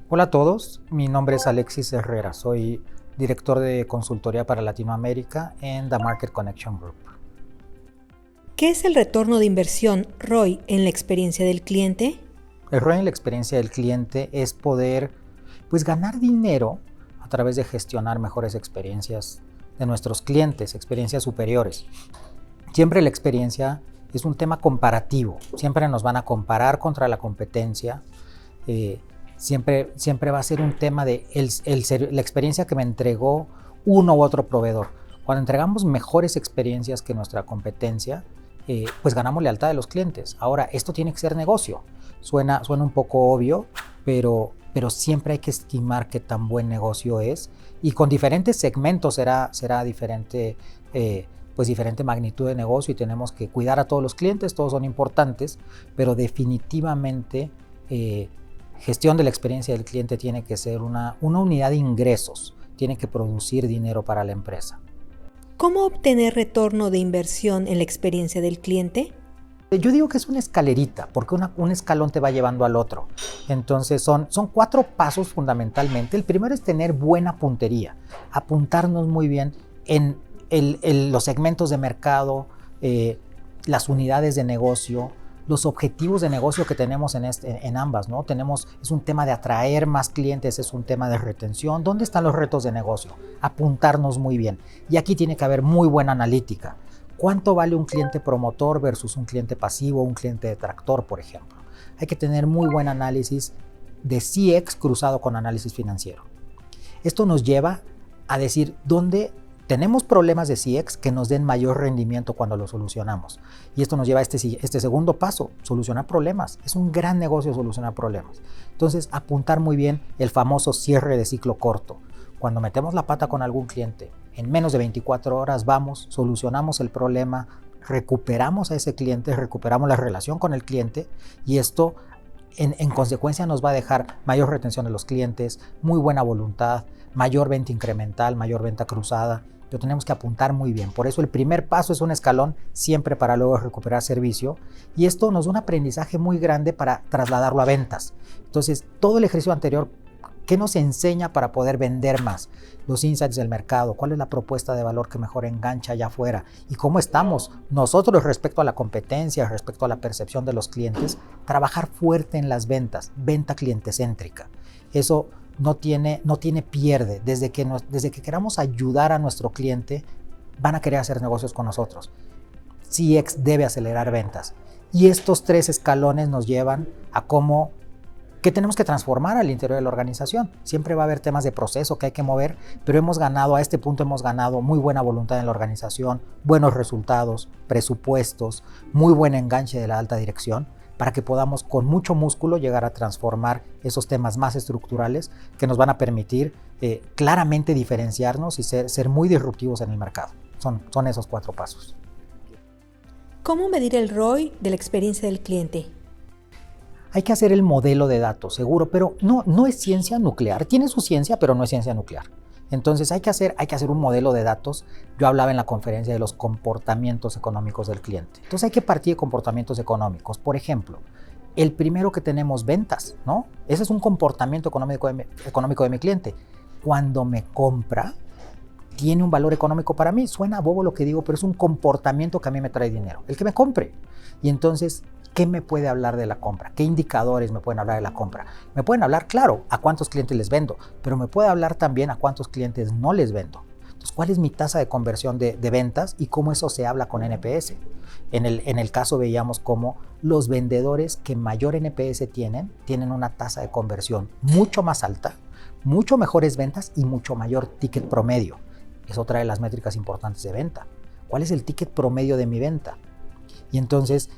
Hola a todos, mi nombre es Alexis Herrera, soy director de consultoría para Latinoamérica en The Market Connection Group. ¿Qué es el retorno de inversión ROI en la experiencia del cliente? El ROI en la experiencia del cliente es poder ganar dinero a través de gestionar mejores experiencias de nuestros clientes, experiencias superiores. Siempre la experiencia es un tema comparativo, siempre nos van a comparar contra la competencia. Siempre va a ser un tema de la experiencia que me entregó uno u otro proveedor. Cuando entregamos mejores experiencias que nuestra competencia, pues ganamos lealtad de los clientes. Ahora, esto tiene que ser negocio. Suena un poco obvio, pero siempre hay que estimar qué tan buen negocio es. Y con diferentes segmentos será diferente, diferente magnitud de negocio, y tenemos que cuidar a todos los clientes, todos son importantes, pero definitivamente gestión de la experiencia del cliente tiene que ser una unidad de ingresos, tiene que producir dinero para la empresa. ¿Cómo obtener retorno de inversión en la experiencia del cliente? Yo digo que es una escalerita, porque un escalón te va llevando al otro. Entonces son 4 pasos fundamentalmente. El primero es tener buena puntería, apuntarnos muy bien en los segmentos de mercado, las unidades de negocio, los objetivos de negocio que tenemos en ambas, ¿no? Es un tema de atraer más clientes, es un tema de retención. ¿Dónde están los retos de negocio? Apuntarnos muy bien. Y aquí tiene que haber muy buena analítica. ¿Cuánto vale un cliente promotor versus un cliente pasivo, un cliente detractor, por ejemplo? Hay que tener muy buen análisis de CX cruzado con análisis financiero. Esto nos lleva a decir dónde tenemos problemas de CX que nos den mayor rendimiento cuando los solucionamos. Y esto nos lleva a este segundo paso, solucionar problemas. Es un gran negocio solucionar problemas. Entonces, apuntar muy bien el famoso cierre de ciclo corto. Cuando metemos la pata con algún cliente, en menos de 24 horas vamos, solucionamos el problema, recuperamos a ese cliente, recuperamos la relación con el cliente, y esto en consecuencia nos va a dejar mayor retención de los clientes, muy buena voluntad, mayor venta incremental, mayor venta cruzada. Lo tenemos que apuntar muy bien. Por eso el primer paso es un escalón, siempre para luego recuperar servicio, y esto nos da un aprendizaje muy grande para trasladarlo a ventas. Entonces, todo el ejercicio anterior, ¿qué nos enseña para poder vender más? Los insights del mercado, cuál es la propuesta de valor que mejor engancha allá afuera, y cómo estamos nosotros respecto a la competencia, respecto a la percepción de los clientes. Trabajar fuerte en las ventas, venta clientecéntrica. Eso no tiene pierde. Desde que queramos ayudar a nuestro cliente, van a querer hacer negocios con nosotros. CX debe acelerar ventas. Y estos 3 escalones nos llevan a qué tenemos que transformar al interior de la organización. Siempre va a haber temas de proceso que hay que mover, pero a este punto hemos ganado muy buena voluntad en la organización, buenos resultados, presupuestos, muy buen enganche de la alta dirección, para que podamos con mucho músculo llegar a transformar esos temas más estructurales que nos van a permitir claramente diferenciarnos y ser muy disruptivos en el mercado. Son esos 4 pasos. ¿Cómo medir el ROI de la experiencia del cliente? Hay que hacer el modelo de datos, seguro, pero no es ciencia nuclear. Tiene su ciencia, pero no es ciencia nuclear. Entonces hay que hacer un modelo de datos. Yo hablaba en la conferencia de los comportamientos económicos del cliente. Entonces hay que partir de comportamientos económicos. Por ejemplo, el primero que tenemos, ventas, ¿no? Ese es un comportamiento económico de mi cliente. Cuando me compra, tiene un valor económico para mí. Suena bobo lo que digo, pero es un comportamiento que a mí me trae dinero. El que me compre. Y entonces, ¿qué me puede hablar de la compra? ¿Qué indicadores me pueden hablar de la compra? Me pueden hablar, claro, a cuántos clientes les vendo, pero me puede hablar también a cuántos clientes no les vendo. Entonces, ¿cuál es mi tasa de conversión de ventas y cómo eso se habla con NPS? En el caso veíamos cómo los vendedores que mayor NPS tienen una tasa de conversión mucho más alta, mucho mejores ventas y mucho mayor ticket promedio. Es otra de las métricas importantes de venta. ¿Cuál es el ticket promedio de mi venta? Y entonces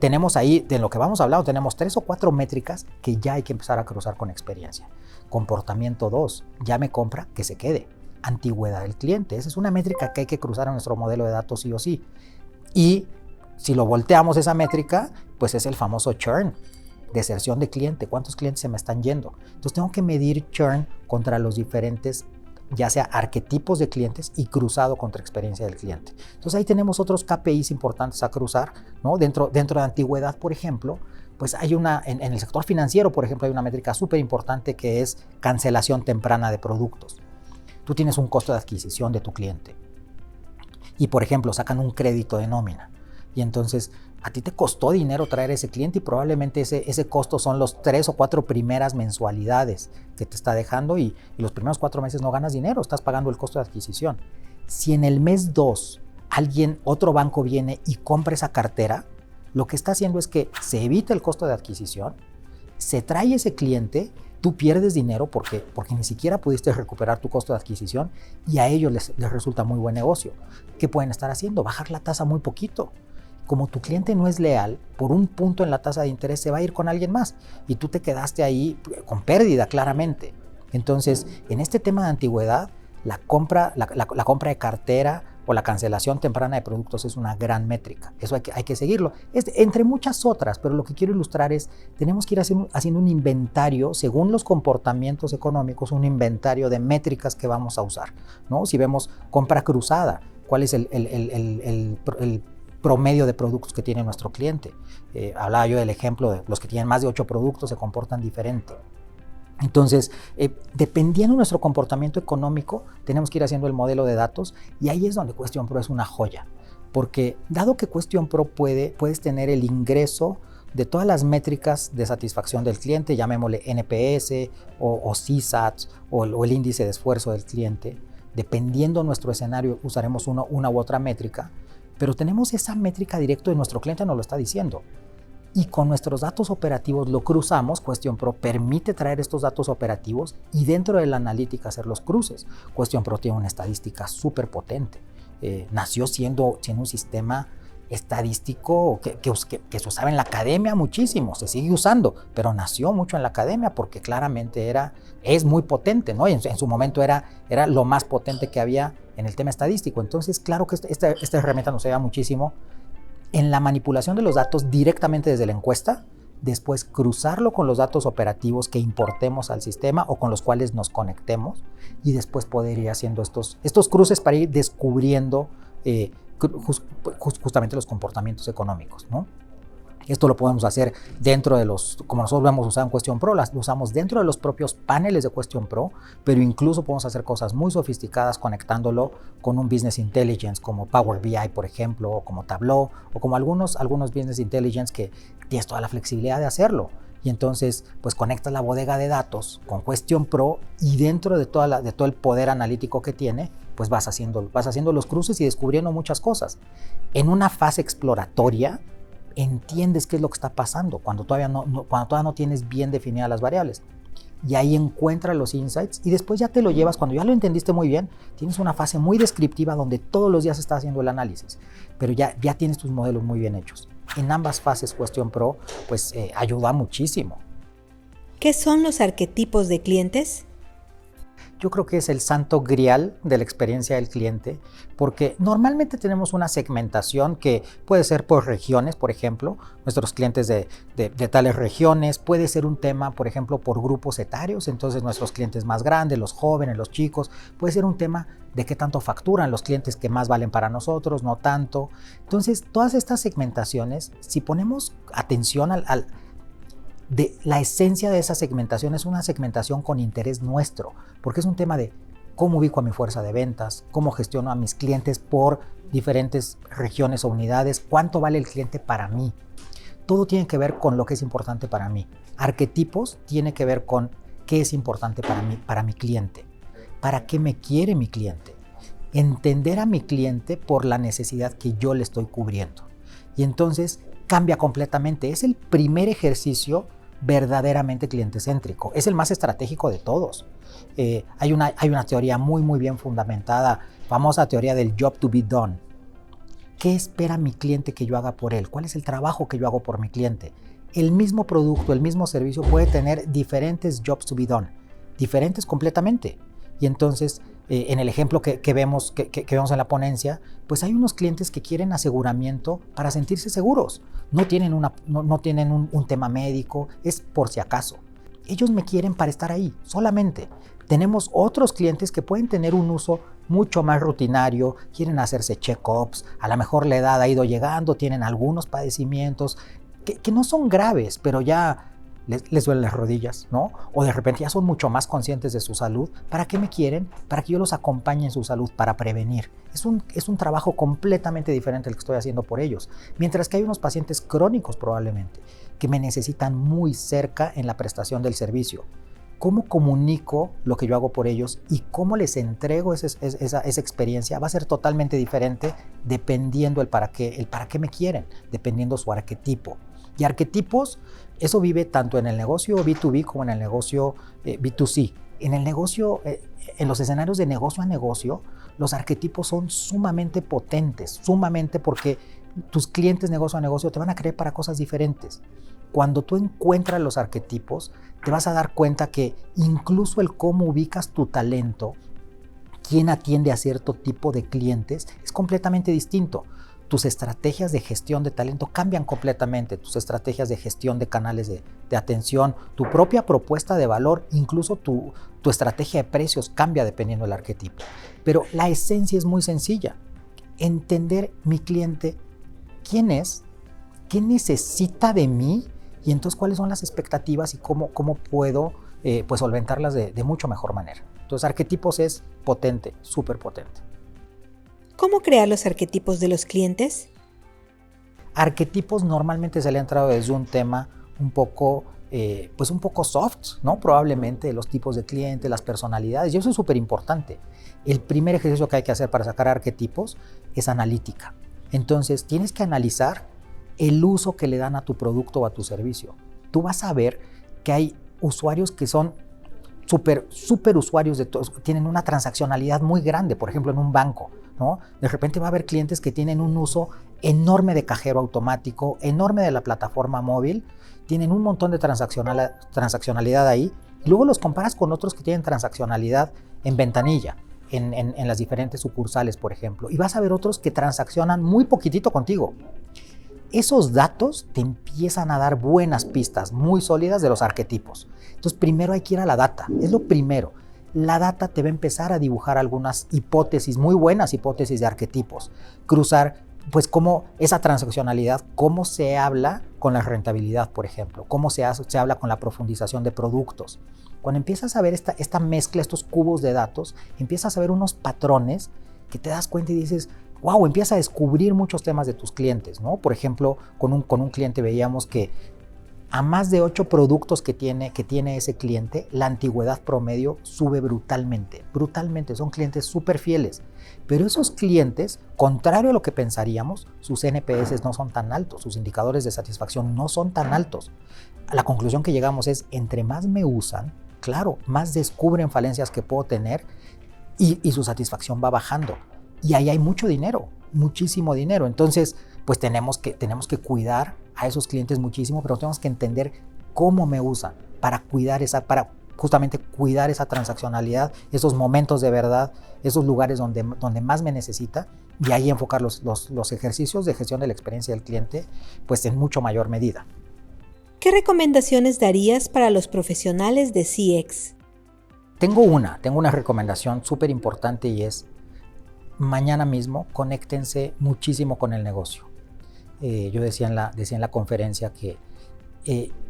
tenemos ahí, de lo que vamos hablando, tenemos 3 o 4 métricas que ya hay que empezar a cruzar con experiencia. Comportamiento 2, ya me compra, que se quede. Antigüedad del cliente, esa es una métrica que hay que cruzar en nuestro modelo de datos sí o sí. Y si lo volteamos esa métrica, pues es el famoso churn, deserción de cliente, cuántos clientes se me están yendo. Entonces tengo que medir churn contra los diferentes ya sea arquetipos de clientes y cruzado contra experiencia del cliente. Entonces ahí tenemos otros KPIs importantes a cruzar, ¿no? Dentro de antigüedad, por ejemplo, pues hay en el sector financiero, por ejemplo, hay una métrica súper importante que es cancelación temprana de productos. Tú tienes un costo de adquisición de tu cliente y, por ejemplo, sacan un crédito de nómina y entonces a ti te costó dinero traer ese cliente y probablemente ese costo son los 3 o 4 primeras mensualidades que te está dejando y los primeros 4 meses no ganas dinero, estás pagando el costo de adquisición. Si en el mes 2 otro banco viene y compra esa cartera, lo que está haciendo es que se evita el costo de adquisición, se trae ese cliente, tú pierdes dinero porque ni siquiera pudiste recuperar tu costo de adquisición y a ellos les resulta muy buen negocio. ¿Qué pueden estar haciendo? Bajar la tasa muy poquito. Como tu cliente no es leal, por un punto en la tasa de interés se va a ir con alguien más y tú te quedaste ahí con pérdida claramente. Entonces, en este tema de antigüedad, la compra de cartera o la cancelación temprana de productos es una gran métrica. Eso hay que seguirlo. Entre muchas otras, pero lo que quiero ilustrar es, tenemos que ir haciendo un inventario, según los comportamientos económicos, un inventario de métricas que vamos a usar, ¿no? Si vemos compra cruzada, ¿cuál es el promedio de productos que tiene nuestro cliente? Hablaba yo del ejemplo de los que tienen más de 8 productos se comportan diferente. Entonces, dependiendo de nuestro comportamiento económico, tenemos que ir haciendo el modelo de datos y ahí es donde Question Pro es una joya. Porque dado que Question Pro puedes tener el ingreso de todas las métricas de satisfacción del cliente, llamémosle NPS o CSAT o el índice de esfuerzo del cliente, dependiendo de nuestro escenario usaremos una u otra métrica, pero tenemos esa métrica directo de nuestro cliente, nos lo está diciendo. Y con nuestros datos operativos lo cruzamos. Question Pro permite traer estos datos operativos y dentro de la analítica hacer los cruces. Question Pro tiene una estadística súper potente. Nació siendo un sistema estadístico que se usaba en la academia muchísimo, se sigue usando, pero nació mucho en la academia porque claramente es muy potente, ¿no? Y en su momento era lo más potente que había en el tema estadístico. Entonces, claro que esta herramienta nos ayuda muchísimo en la manipulación de los datos directamente desde la encuesta, después cruzarlo con los datos operativos que importemos al sistema o con los cuales nos conectemos y después poder ir haciendo estos cruces para ir descubriendo justamente los comportamientos económicos, ¿no? Esto lo podemos hacer dentro de como nosotros lo hemos usado en Question Pro, lo usamos dentro de los propios paneles de Question Pro, pero incluso podemos hacer cosas muy sofisticadas conectándolo con un Business Intelligence como Power BI, por ejemplo, o como Tableau, o como algunos Business Intelligence que tienes toda la flexibilidad de hacerlo. Y entonces, pues conectas la bodega de datos con Question Pro y dentro de todo el poder analítico que tiene, pues vas haciendo los cruces y descubriendo muchas cosas. En una fase exploratoria, entiendes qué es lo que está pasando cuando todavía no tienes bien definidas las variables. Y ahí encuentras los insights y después ya te lo llevas, cuando ya lo entendiste muy bien, tienes una fase muy descriptiva donde todos los días está haciendo el análisis, pero ya tienes tus modelos muy bien hechos. En ambas fases Question Pro pues ayuda muchísimo. ¿Qué son los arquetipos de clientes? Yo creo que es el santo grial de la experiencia del cliente, porque normalmente tenemos una segmentación que puede ser por regiones, por ejemplo, nuestros clientes de tales regiones, puede ser un tema, por ejemplo, por grupos etarios, entonces nuestros clientes más grandes, los jóvenes, los chicos, puede ser un tema de qué tanto facturan los clientes que más valen para nosotros, no tanto. Entonces, todas estas segmentaciones, si ponemos atención la esencia de esa segmentación es una segmentación con interés nuestro, porque es un tema de cómo ubico a mi fuerza de ventas, cómo gestiono a mis clientes por diferentes regiones o unidades, cuánto vale el cliente para mí. Todo tiene que ver con lo que es importante para mí. Arquetipos tiene que ver con qué es importante para mi cliente, para qué me quiere mi cliente. Entender a mi cliente por la necesidad que yo le estoy cubriendo. Y entonces cambia completamente. Es el primer ejercicio verdaderamente cliente-céntrico. Es el más estratégico de todos. Hay una teoría muy, muy bien fundamentada, famosa teoría del job to be done. ¿Qué espera mi cliente que yo haga por él? ¿Cuál es el trabajo que yo hago por mi cliente? El mismo producto, el mismo servicio puede tener diferentes jobs to be done, diferentes completamente. Y entonces, en el ejemplo que vemos en la ponencia, pues hay unos clientes que quieren aseguramiento para sentirse seguros. No tienen un tema médico, es por si acaso. Ellos me quieren para estar ahí, solamente. Tenemos otros clientes que pueden tener un uso mucho más rutinario, quieren hacerse check-ups, a lo mejor la edad ha ido llegando, tienen algunos padecimientos que no son graves, pero ya les duelen las rodillas, ¿no? O de repente ya son mucho más conscientes de su salud. ¿Para qué me quieren? Para que yo los acompañe en su salud, para prevenir. Es un trabajo completamente diferente al que estoy haciendo por ellos. Mientras que hay unos pacientes crónicos probablemente que me necesitan muy cerca en la prestación del servicio. ¿Cómo comunico lo que yo hago por ellos y cómo les entrego esa experiencia? Va a ser totalmente diferente dependiendo el para qué me quieren, dependiendo su arquetipo. Y arquetipos, eso vive tanto en el negocio B2B como en el negocio B2C. En el negocio, en los escenarios de negocio a negocio, los arquetipos son sumamente potentes, sumamente porque tus clientes negocio a negocio te van a querer para cosas diferentes. Cuando tú encuentras los arquetipos, te vas a dar cuenta que incluso el cómo ubicas tu talento, quién atiende a cierto tipo de clientes, es completamente distinto. Tus estrategias de gestión de talento cambian completamente, tus estrategias de gestión de canales de atención, tu propia propuesta de valor, incluso tu estrategia de precios cambia dependiendo del arquetipo. Pero la esencia es muy sencilla, entender mi cliente, quién es, qué necesita de mí y entonces cuáles son las expectativas y cómo puedo pues solventarlas de mucho mejor manera. Entonces arquetipos es potente, súper potente. ¿Cómo crear los arquetipos de los clientes? Arquetipos normalmente se le ha entrado desde un tema un poco soft, ¿no? Probablemente los tipos de clientes, las personalidades, y eso es súper importante. El primer ejercicio que hay que hacer para sacar arquetipos es analítica. Entonces tienes que analizar el uso que le dan a tu producto o a tu servicio. Tú vas a ver que hay usuarios que son súper usuarios de todo, tienen una transaccionalidad muy grande, por ejemplo en un banco, ¿no? De repente va a haber clientes que tienen un uso enorme de cajero automático, enorme de la plataforma móvil, tienen un montón de transaccionalidad ahí, y luego los comparas con otros que tienen transaccionalidad en ventanilla, en las diferentes sucursales, por ejemplo, y vas a ver otros que transaccionan muy poquitito contigo. Esos datos te empiezan a dar buenas pistas muy sólidas de los arquetipos. Entonces, primero hay que ir a la data, es lo primero. La data te va a empezar a dibujar algunas hipótesis, muy buenas hipótesis de arquetipos. Cruzar, pues, cómo esa transaccionalidad, cómo se habla con la rentabilidad, por ejemplo, cómo se habla con la profundización de productos. Cuando empiezas a ver esta mezcla, estos cubos de datos, empiezas a ver unos patrones que te das cuenta y dices, wow, empiezas a descubrir muchos temas de tus clientes, ¿no? Por ejemplo, con un cliente veíamos que a más de 8 productos que tiene ese cliente, la antigüedad promedio sube brutalmente. Son clientes súper fieles. Pero esos clientes, contrario a lo que pensaríamos, sus NPS no son tan altos, sus indicadores de satisfacción no son tan altos. La conclusión que llegamos es, entre más me usan, claro, más descubren falencias que puedo tener y su satisfacción va bajando. Y ahí hay mucho dinero, muchísimo dinero. Entonces, pues tenemos que cuidar a esos clientes muchísimo, pero tenemos que entender cómo me usan para justamente cuidar esa transaccionalidad, esos momentos de verdad, esos lugares donde más me necesita, y ahí enfocar los ejercicios de gestión de la experiencia del cliente, pues en mucho mayor medida. ¿Qué recomendaciones darías para los profesionales de CX? Tengo una recomendación súper importante y es, mañana mismo conéctense muchísimo con el negocio. Yo decía en la conferencia que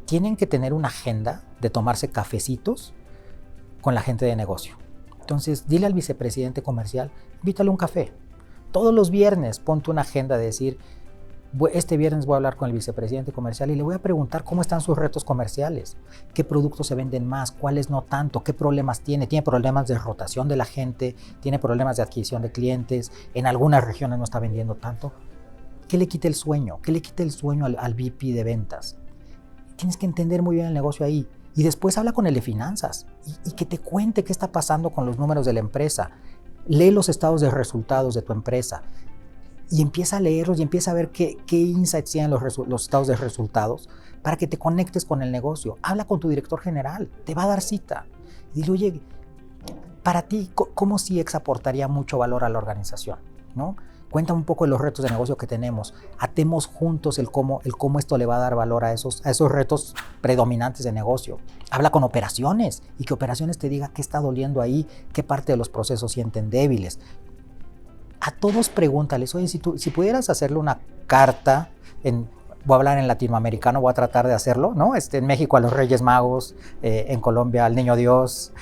tienen que tener una agenda de tomarse cafecitos con la gente de negocio. Entonces, dile al vicepresidente comercial, invítale un café. Todos los viernes ponte una agenda de decir, este viernes voy a hablar con el vicepresidente comercial y le voy a preguntar cómo están sus retos comerciales, qué productos se venden más, cuáles no tanto, qué problemas tiene problemas de rotación de la gente, tiene problemas de adquisición de clientes, en algunas regiones no está vendiendo tanto. ¿Qué le quita el sueño? ¿Qué le quita el sueño al VP de ventas? Tienes que entender muy bien el negocio ahí. Y después habla con el de finanzas y que te cuente qué está pasando con los números de la empresa. Lee los estados de resultados de tu empresa y empieza a leerlos y empieza a ver qué insights tienen los estados de resultados para que te conectes con el negocio. Habla con tu director general, te va a dar cita. Dile, oye, para ti, ¿cómo CX aportaría mucho valor a la organización? ¿No? Cuéntame un poco de los retos de negocio que tenemos. Atemos juntos el cómo esto le va a dar valor a esos retos predominantes de negocio. Habla con operaciones y que operaciones te diga qué está doliendo ahí, qué parte de los procesos sienten débiles. A todos pregúntales, oye, si pudieras hacerle una carta, voy a hablar en latinoamericano, voy a tratar de hacerlo, ¿no? En México a los Reyes Magos, en Colombia al Niño Dios,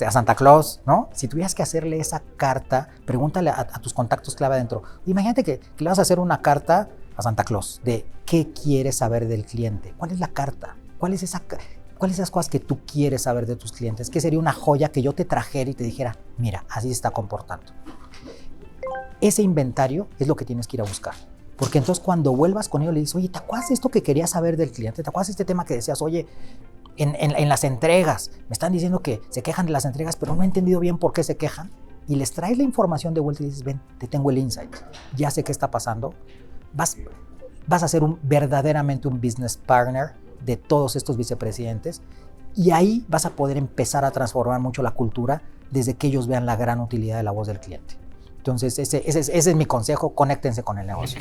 a Santa Claus, ¿no? Si tuvieras que hacerle esa carta, pregúntale a tus contactos clave adentro. Imagínate que le vas a hacer una carta a Santa Claus de qué quieres saber del cliente. ¿Cuál es la carta? ¿Cuáles esas cosas que tú quieres saber de tus clientes? ¿Qué sería una joya que yo te trajera y te dijera, mira, así se está comportando? Ese inventario es lo que tienes que ir a buscar. Porque entonces cuando vuelvas con ellos le dices, oye, ¿te acuerdas de esto que querías saber del cliente? ¿Te acuerdas de este tema que decías, oye, en las entregas, me están diciendo que se quejan de las entregas, pero no he entendido bien por qué se quejan? Y les traes la información de vuelta y dices, ven, te tengo el insight, ya sé qué está pasando. Vas a ser verdaderamente un business partner de todos estos vicepresidentes y ahí vas a poder empezar a transformar mucho la cultura desde que ellos vean la gran utilidad de la voz del cliente. Entonces, ese es mi consejo, conéctense con el negocio.